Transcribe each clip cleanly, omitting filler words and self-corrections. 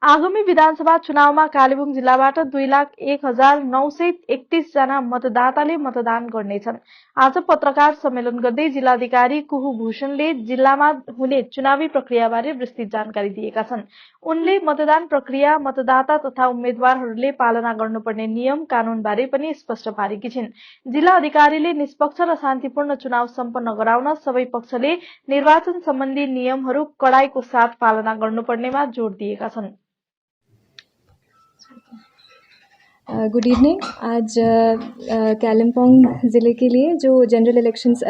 आगामी विधानसभा चुनावमा कालेबुङ जिल्लाबाट 2,01,931 जना मतदाताले मतदान गर्नेछन्। आज पत्रकार सम्मेलन गर्दै जिल्लाधिकारी कुहु भूषणले जिल्लामा हुने चुनावी प्रक्रियाबारे विस्तृत जानकारी दिएका छन्। उनले मतदान प्रक्रिया, मतदाता तथा उम्मेद्वारहरूले पालना गर्नुपर्ने नियम कानूनबारे पनि स्पष्ट पारेकी छिन्। जिल्ला अधिकारीले निष्पक्ष र शान्तिपूर्ण चुनाव सम्पन्न गराउन सबै पक्षले निर्वाचन सम्बन्धी नियमहरू कडाइको साथ पालना गर्नुपर्नेमा जोड दिएका छन्। Good evening. आज कालिम्पोंग ज़िले के लिए जो general elections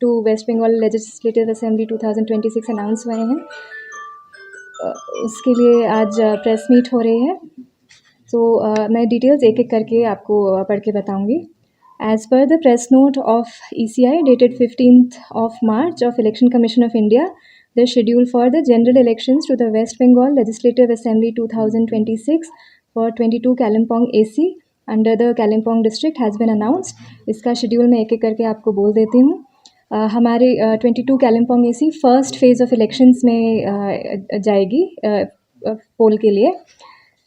to West Bengal legislative assembly 2026 announce हुए हैं, उसके लिए आज प्रेस मीट हो रही है। तो मैं डिटेल्स एक एक करके आपको पढ़ के बताऊंगी। As per the press note of ECI dated 15th of March of Election Commission of India, the schedule for the general elections to the West Bengal Legislative Assembly 2026 for 22 Kalimpong AC under the Kalimpong district has been announced। इसका schedule मैं एक एक करके आपको बोल देती हूँ। हमारे 22 Kalimpong AC first phase of elections में जाएगी पोल के लिए।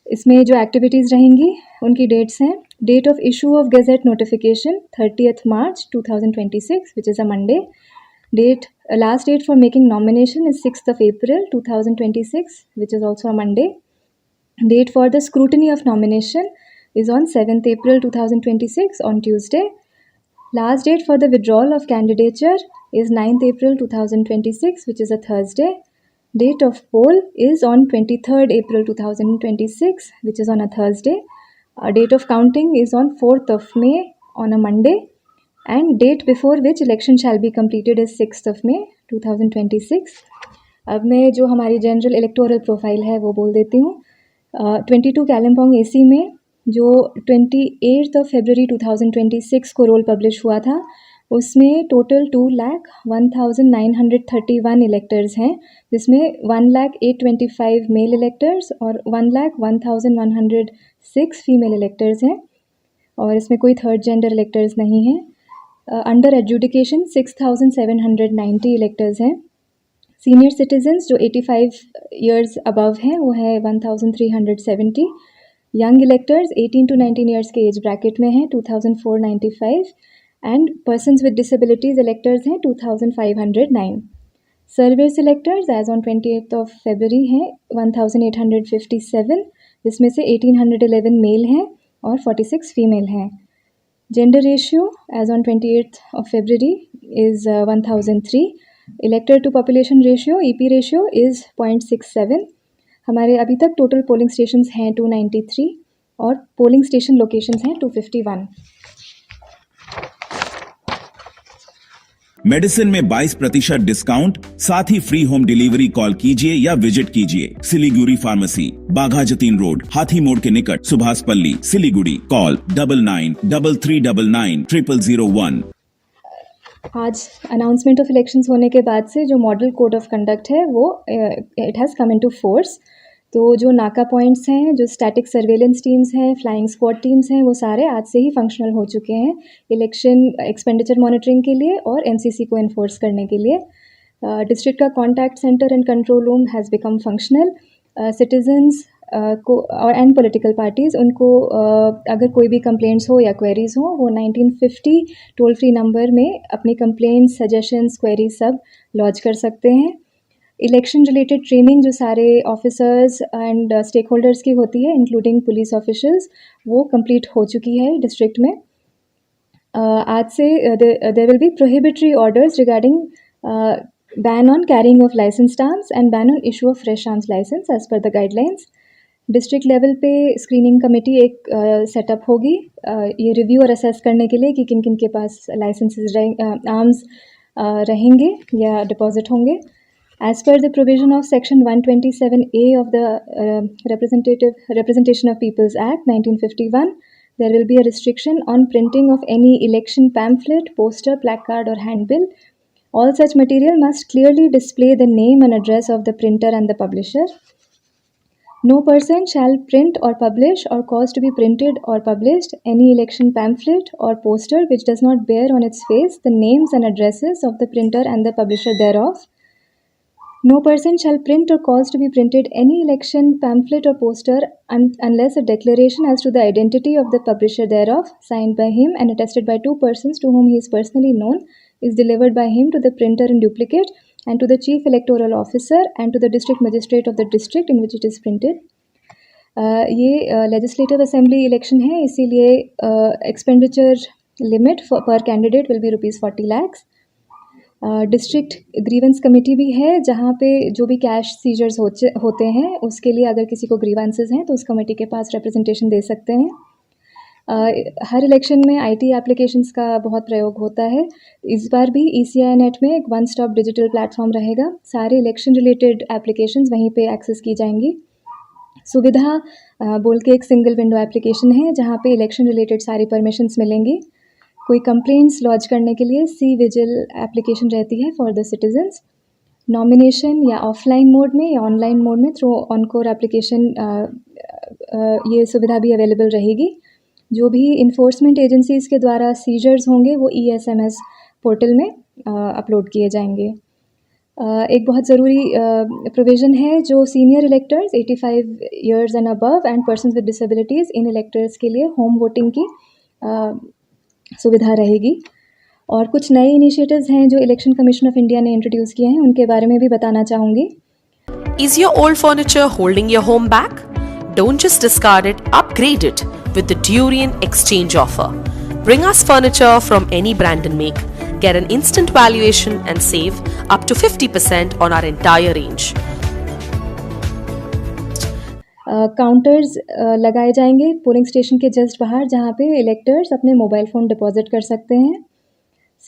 इसमें जो एक्टिविटीज़ रहेंगी उनकी डेट्स हैं। Date of issue of gazette notification 30th March 2026 which is a Monday। Last date for making nomination is 6th of April 2026 which is also a Monday। Date for the scrutiny of nomination is on 7th April 2026 on Tuesday। Last date for the withdrawal of candidature is 9th April 2026 which is a Thursday। Date of poll is on 23rd April 2026 which is on a Thursday। Date of counting is on 4th of May on a Monday। And date before which election shall be completed is 6th of May 2026। अब मैं जो हमारी general electoral profile है वो बोल देती हूँ। 22 Kalimpong AC में जो 28th of February 2026 को रोल पब्लिश हुआ था, उसमें टोटल 2,01,931 इलेक्टर्स हैं, जिसमें 1,0825 मेल इलेक्टर्स और 1,01,106 फीमेल इलेक्टर्स हैं, और इसमें कोई थर्ड जेंडर इलेक्टर्स नहीं हैं। अंडर एडजुडिकेशन 6,790 इलेक्टर्स हैं। सीनियर सिटीजन्स जो 85 ईयर्स अबव हैं वो है 1,370। यंग इलेक्टर्स 18 to 19 ईयर्स के एज ब्रैकेट में हैं 2,495 and persons with disabilities electors हैं 2,509। Service electors as on 28th of February हैं 1,857, जिसमें से 1,811 मेल हैं और 46 फीमेल हैं। Gender ratio as on 28th of February is 1,003। Elector to population ratio EP ratio is 0.67। हमारे अभी तक टोटल पोलिंग स्टेशंस हैं 293 और पोलिंग स्टेशन लोकेशंस हैं 251। मेडिसिन में 22% डिस्काउंट, साथ ही फ्री होम डिलीवरी। कॉल कीजिए या विजिट कीजिए सिलीगुड़ी फार्मेसी, बाघा जतीन रोड, हाथी मोड़ के निकट, सुभाष पल्ली, सिलीगुड़ी। कॉल 9933990001। आज अनाउंसमेंट ऑफ इलेक्शंस होने के बाद से जो मॉडल कोड ऑफ कंडक्ट है वो it has come into force. तो जो नाका पॉइंट्स हैं, जो स्टैटिक सर्वेलेंस टीम्स हैं, फ्लाइंग स्क्वाड टीम्स हैं, वो सारे आज से ही फंक्शनल हो चुके हैं इलेक्शन एक्सपेंडिचर मॉनिटरिंग के लिए और MCC को इन्फोर्स करने के लिए। डिस्ट्रिक्ट का contact centre and control room has become functional. Citizens को और एंड पॉलिटिकल पार्टीज़ उनको अगर कोई भी कंप्लेंट्स हो या क्वेरीज़ हो, वो 1950 टोल फ्री नंबर में अपनी कंप्लेंट्स, सजेशंस, क्वेरीज सब लॉन्च कर सकते हैं। इलेक्शन रिलेटेड ट्रेनिंग जो सारे ऑफिसर्स एंड स्टेक होल्डर्स की होती है इंक्लूडिंग पुलिस ऑफिशियल्स, वो कंप्लीट हो चुकी है डिस्ट्रिक्ट में। आज से there will be prohibitory orders regarding ban on carrying of licence stamps and ban on issue of fresh arms licence as per the guidelines. District level पे screening committee एक setup होगी ये रिव्यू और assess करने के लिए कि किन किन के पास लाइसेंसेस आर्म्स रहेंगे या डिपॉजिट होंगे। As per the provision of section 127A of the representation of people's act 1951, there will be a restriction on printing of any election pamphlet, poster, placard or handbill. All such material must clearly display the name and address of the printer and the publisher. No person shall print or publish or cause to be printed or published any election pamphlet or poster which does not bear on its face the names and addresses of the printer and the publisher thereof. No person shall print or cause to be printed any election pamphlet or poster unless a declaration as to the identity of the publisher thereof, signed by him and attested by 2 persons to whom he is personally known, is delivered by him to the printer in duplicate and to the chief electoral officer and to the district magistrate of the district in which it is printed. ये legislative assembly election है, इसीलिए expenditure limit पर candidate will be ₹40 lakhs. District grievance committee भी है, जहाँ पे जो भी कैश सीजर्स होते हैं उसके लिए अगर किसी को ग्रीवेंसेस हैं तो उस कमेटी के पास रिप्रेजेंटेशन दे सकते हैं. हर इलेक्शन में IT एप्लीकेशंस का बहुत प्रयोग होता है. इस बार भी ECI नेट में एक वन स्टॉप डिजिटल प्लेटफॉर्म रहेगा. सारे इलेक्शन रिलेटेड एप्लीकेशंस वहीं पे एक्सेस की जाएंगी. सुविधा बोल के एक सिंगल विंडो एप्लीकेशन है, जहाँ पे इलेक्शन रिलेटेड सारी परमिशंस मिलेंगी. कोई कंप्लेंट्स लॉन्च करने के लिए C-Vigil एप्लीकेशन रहती है फॉर द सिटीजन्स. नॉमिनेशन या ऑफलाइन मोड में या ऑनलाइन मोड में थ्रू ऑनकोर एप्लीकेशन ये सुविधा भी अवेलेबल रहेगी. जो भी इन्फोर्समेंट एजेंसीज़ के द्वारा सीजर्स होंगे वो ESMS पोर्टल में अपलोड किए जाएंगे. एक बहुत ज़रूरी प्रोविज़न है, जो senior electors 85 years and above and persons with disabilities, in electors के लिए होम वोटिंग की सुविधा रहेगी. और कुछ नए इनिशिएटिव्स हैं जो इलेक्शन कमीशन ऑफ इंडिया ने इंट्रोड्यूस किए हैं, उनके बारे में भी बताना चाहूँगी. Is your old furniture holding your home back? Don't just discard it, upgrade it with the Durian exchange offer. Bring us furniture from any brand and make. Get an instant valuation and save up to 50% on our entire range. Counters लगाए जाएंगे polling station के just बाहर, जहाँ पे electors अपने mobile phone deposit कर सकते हैं.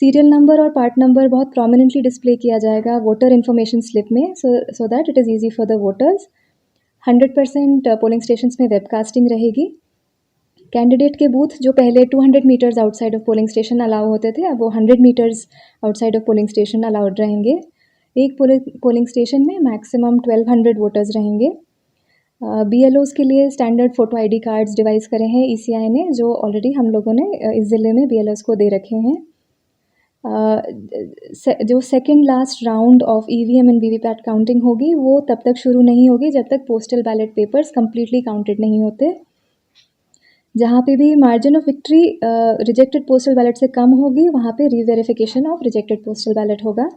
सीरियल नंबर और पार्ट नंबर बहुत प्रोमिनेंटली डिस्प्ले किया जाएगा वोटर इन्फॉर्मेशन स्लिप में, so that it is easy for the voters. 100% polling stations में वेबकास्टिंग रहेगी. कैंडिडेट के बूथ जो पहले 200 metres outside of polling station allow होते थे, अब वो 100 metres outside of polling station allowed रहेंगे. एक पोलिंग स्टेशन में मैक्सिमम 1200 वोटर्स रहेंगे. BLOs के लिए standard photo ID cards device करे हैं ECI ने, जो ऑलरेडी हम लोगों ने इस ज़िले में BLOs को दे रखे हैं. जो second last round of EVM and VVPAT counting होगी वो तब तक शुरू नहीं होगी जब तक postal ballot papers completely counted नहीं होते. जहाँ पे भी margin of victory rejected postal ballot से कम होगी, वहाँ पे reverification of rejected postal ballot होगा.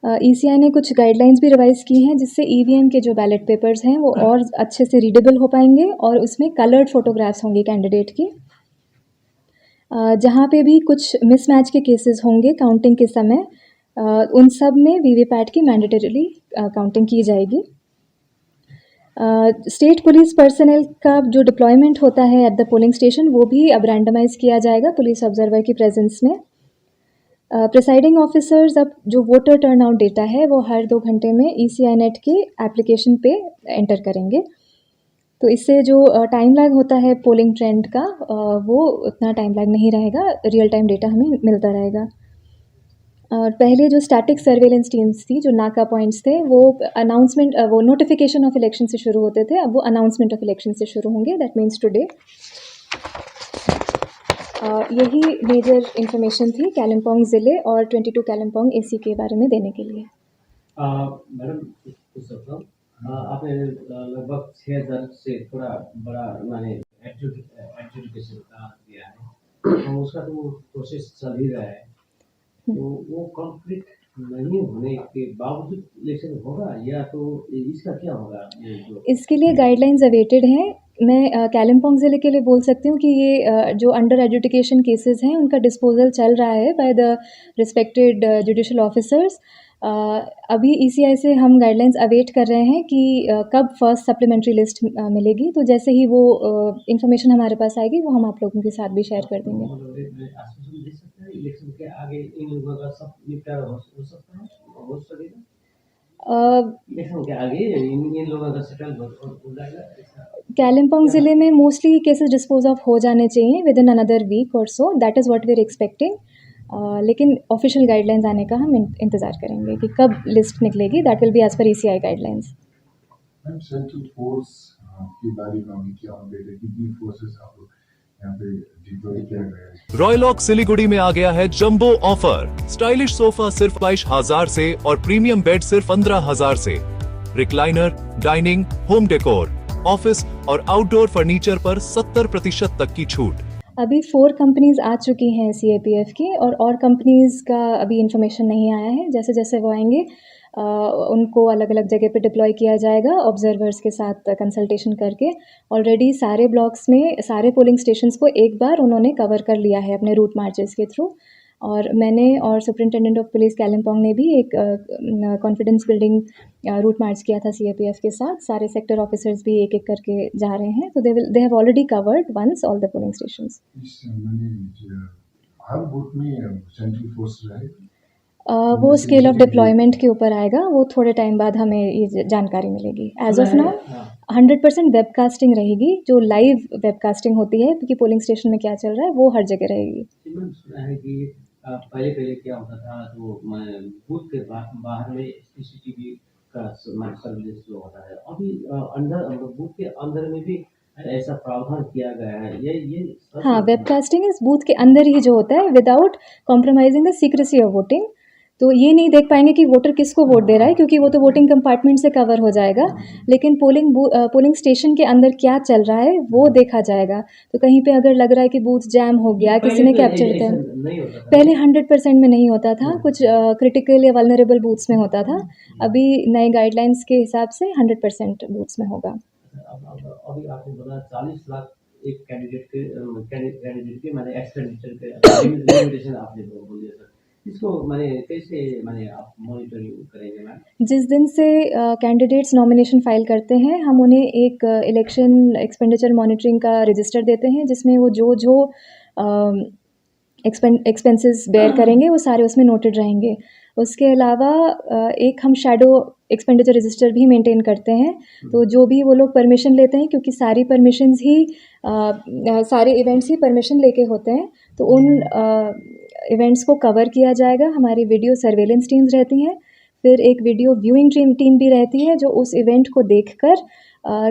ECI ने कुछ गाइडलाइंस भी रिवाइज़ की हैं, जिससे EVM के जो बैलेट पेपर्स हैं वो और अच्छे से रीडेबल हो पाएंगे और उसमें कलर्ड फोटोग्राफ्स होंगी कैंडिडेट की. जहाँ पे भी कुछ मिसमैच के केसेस होंगे काउंटिंग के समय, उन सब में VVPAT की मैंडेटरीली काउंटिंग की जाएगी. स्टेट पुलिस पर्सनल का जो डिप्लॉयमेंट होता है एट द पोलिंग स्टेशन, वो भी अब रैंडमाइज़ किया जाएगा पुलिस ऑब्जर्वर की प्रेजेंस में. प्रिसाइडिंग ऑफिसर्स अब जो वोटर टर्नआउट डेटा है वो हर 2 घंटे में ECI नेट के एप्लीकेशन पे एंटर करेंगे. तो इससे जो टाइम लैग होता है पोलिंग ट्रेंड का, वो उतना टाइम लैग नहीं रहेगा, रियल टाइम डेटा हमें मिलता रहेगा. और पहले जो स्टैटिक सर्वेलेंस टीम्स थी, जो नाका पॉइंट्स थे, वो अनाउंसमेंट वो नोटिफिकेशन ऑफ इलेक्शन से शुरू होते थे, अब वो अनाउंसमेंट ऑफ इलेक्शन से शुरू होंगे. That means today. यही मेजर इन्फॉर्मेशन थी कालिम्पोंग ज़िले और 22 कालिम्पोंग AC के बारे में देने के लिए. मैडम पूछ सकता हूँ, आपने लगभग 6000 से थोड़ा बड़ा माने एडजुडिकेशन का दिया है, तो उसका तो प्रोसेस चल ही रहा है, तो वो कंप्लीट नहीं होने के बावजूद इलेक्शन होगा या तो इसका क्या होगा? इसके लिए गाइडलाइंस अवेटेड हैं. मैं कालिम्पोंग ज़िले के लिए बोल सकती हूँ कि ये जो अंडर एडजुडिकेशन केसेस हैं उनका डिस्पोजल चल रहा है by the respected judicial officers. अभी ECI से हम गाइडलाइंस अवेट कर रहे हैं कि कब फर्स्ट सप्लीमेंट्री लिस्ट मिलेगी. तो जैसे ही वो इन्फॉर्मेशन हमारे पास आएगी वो हम आप लोगों के साथ भी शेयर कर देंगे. इलेक्शन के आगे इन लोगों का सब निपटारा हो सकता है, हो सकेगा? इलेक्शन के आगे इन लोगों का सेटल हो जाएगा. कालिम्पोंग ज़िले में मोस्टली केसेस डिस्पोज ऑफ हो जाने चाहिए विद इन अनदर वीक और so. That is what we are expecting. लेकिन ऑफिशियल गाइडलाइंस आने का हम इंतज़ार करेंगे कि कब लिस्ट निकलेगी. That will be as per ECI guidelines. Central force की बारे में क्या अपडेट है? कितनी फोर्सेस आप यहाँ पे डिप्लॉय किया गया है। रॉयलॉक सिलीगुड़ी में आ गया है जंबो ऑफर। स्टाइलिश सोफा सिर्फ 22,000 से और प्रीमियम बेड सिर्फ 15,000 से। Recliner, dining, home decor, office और आउटडोर फर्नीचर पर 70% तक की छूट। अभी 4 कंपनीज आ चुकी हैं CAPF की, और कंपनीज का अभी इंफॉर्मेशन नहीं आया है। जैसे जैसे वो आएंगे उनको अलग अलग जगह पे डिप्लॉय किया जाएगा ऑब्जर्वर्स के साथ कंसल्टेशन करके। ऑलरेडी सारे ब्लॉक्स में सारे पोलिंग स्टेशंस को एक बार उन्होंने कवर कर लिया है अपने रूट मार्चेस के थ्रू। और मैंने और सुपरिटेंडेंट ऑफ पुलिस कालिम्पोंग ने भी एक कॉन्फिडेंस बिल्डिंग रूट मार्च किया था CAPF के साथ। सारे सेक्टर ऑफिसर्स भी एक एक करके जा रहे हैं। तो they have already covered once all the polling stations. हर बूथ में सेंट्रल फोर्स रहेगा। वो स्केल ऑफ डिप्लॉयमेंट के ऊपर आएगा, वो थोड़े टाइम बाद हमें ये जानकारी मिलेगी। एज ऑफ नाउ 100% वेबकास्टिंग रहेगी, जो लाइव वेबकास्टिंग होती है कि पोलिंग स्टेशन में क्या चल रहा है वो हर जगह रहेगी। सुना है कि पहले क्या होता था, तो बूथ के बाहर में CCTV का सर्विलेंस जो होता है, अभी अंदर बूथ के अंदर में भी ऐसा प्रावधान किया गया है। ये हाँ, वेबकास्टिंग इस बूथ के अंदर ही जो होता है without compromising the secrecy of voting. तो ये नहीं देख पाएंगे कि वोटर किसको वोट दे रहा है, क्योंकि वो तो वोटिंग कंपार्टमेंट से कवर हो जाएगा। लेकिन पोलिंग स्टेशन के अंदर क्या चल रहा है वो देखा जाएगा। तो कहीं पे अगर लग रहा है कि बूथ जैम हो गया, किसी ने कैप्चर किया, पहले 100% में नहीं होता था, कुछ क्रिटिकल या वल्नरेबल बूथ्स में होता था। अभी नए गाइडलाइंस के हिसाब से 100% बूथ्स में होगा। अभी आपने बोला 40 लाख एक कैंडिडेट के माने एक्सपेंडिचर के लिमिटेशन आपने बोल दिया सर। इसको माने कैसे आप मॉनिटरिंग करेंगे मैम? जिस दिन से कैंडिडेट्स नॉमिनेशन फाइल करते हैं, हम उन्हें एक इलेक्शन एक्सपेंडिचर मॉनिटरिंग का रजिस्टर देते हैं, जिसमें वो जो एक्सपेंसेस बेयर करेंगे वो सारे उसमें नोटेड रहेंगे। उसके अलावा एक हम शैडो एक्सपेंडिचर रजिस्टर भी मेंटेन करते हैं। तो जो भी वो लोग परमिशन लेते हैं, क्योंकि सारी परमिशंस ही सारे इवेंट्स ही परमिशन लेके होते हैं, तो उन इवेंट्स को कवर किया जाएगा। हमारी वीडियो सर्वेलेंस टीम्स रहती हैं, फिर एक वीडियो व्यूइंग टीम भी रहती है, जो उस इवेंट को देखकर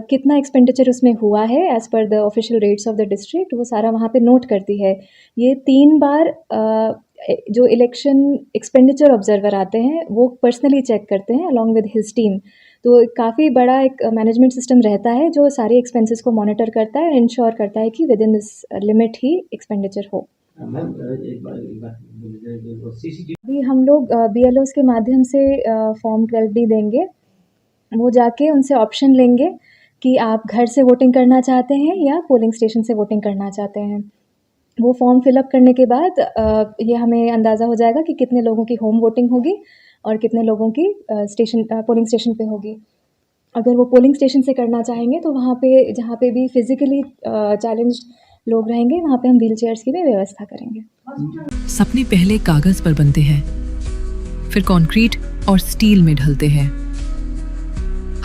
कितना एक्सपेंडिचर उसमें हुआ है as per the official rates of the district, वो सारा वहाँ पे नोट करती है। ये 3 बार जो इलेक्शन एक्सपेंडिचर ऑब्जर्वर आते हैं वो पर्सनली चेक करते हैं अलॉन्ग विद हिज टीम। तो काफ़ी बड़ा एक मैनेजमेंट सिस्टम रहता है जो सारे एक्सपेंसेस को मॉनिटर करता है और इंश्योर करता है कि with in this limit he expenditure हो। अभी हम लोग BLOs के माध्यम से फॉर्म 12D देंगे। वो जाके उनसे ऑप्शन लेंगे कि आप घर से वोटिंग करना चाहते हैं या पोलिंग स्टेशन से वोटिंग करना चाहते हैं। वो फॉर्म फिलअप करने के बाद ये हमें अंदाज़ा हो जाएगा कि कितने लोगों की होम वोटिंग होगी और कितने लोगों की पोलिंग स्टेशन पे होगी। अगर वो पोलिंग स्टेशन से करना चाहेंगे तो वहाँ पे जहाँ पे भी फिज़िकली चैलेंज्ड लोग रहेंगे वहाँ पे हम व्हील चेयर्स की भी व्यवस्था करेंगे। सपने पहले कागज पर बनते हैं, फिर कंक्रीट और स्टील में ढलते हैं।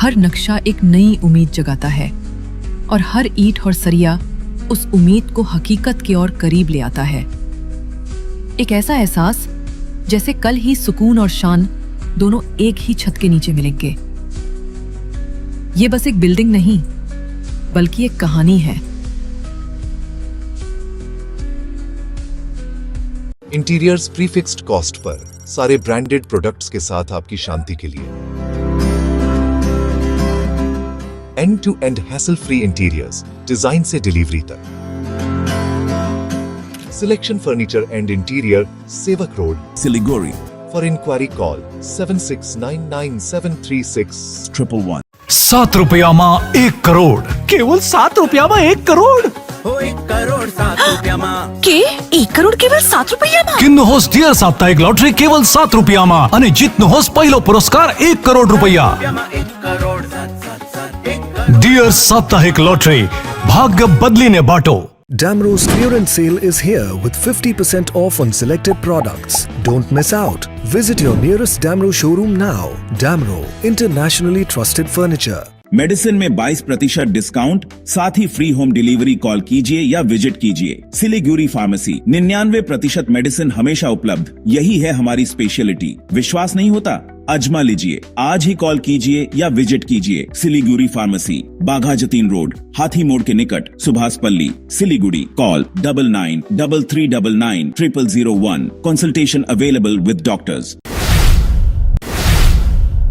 हर नक्शा एक नई उम्मीद जगाता है और हर ईंट और सरिया उस उम्मीद को हकीकत की ओर करीब ले आता है। एक ऐसा एहसास जैसे कल ही सुकून और शान दोनों एक ही छत के नीचे मिलेंगे। ये बस एक बिल्डिंग नहीं, बल्कि एक कहानी है। इंटीरियर्स प्रीफिक्स्ड कॉस्ट पर, सारे ब्रांडेड प्रोडक्ट्स के साथ आपकी शांति के लिए। And to and hassle free interiors, design से डिलीवरी तक। सिलेक्शन फर्नीचर एंड इंटीरियर, सेवक road, Siliguri. For inquiry call 7699736111। 7 रुपयामा 1 crore, केवल 7 रुपयामा 1 करोड़। 1 करोड़ 7 रुपयामा के 1 करोड़ केवल 7 रुपयामा। किन्नुहोस् डियर साप्ताहिक लॉटरी केवल 7 रुपयामा अनि जित्नुहोस् पहिलो पुरस्कार 1 करोड़ रुपैयाँ। डियर साप्ताहिक लॉटरी, भाग्य बदलिने बाटो। Damro's clearance sale is here with 50% off on selected products. Don't miss out. Visit your nearest Damro showroom now. Damro, internationally trusted furniture. Medicine में 22% डिस्काउंट, साथ ही फ्री होम डिलीवरी कॉल कीजिए या visit कीजिए। Siliguri pharmacy, 99% medicine हमेशा उपलब्ध। यही है हमारी स्पेशलिटी। विश्वास नहीं होता? आजमा लीजिए। आज ही कॉल कीजिए या विजिट कीजिए सिलीगुड़ी फार्मेसी, बाघा जतीन रोड, हाथी मोड़ के निकट, सुभाष पल्ली, Siliguri. Call 9933990001। Consultation available with doctors.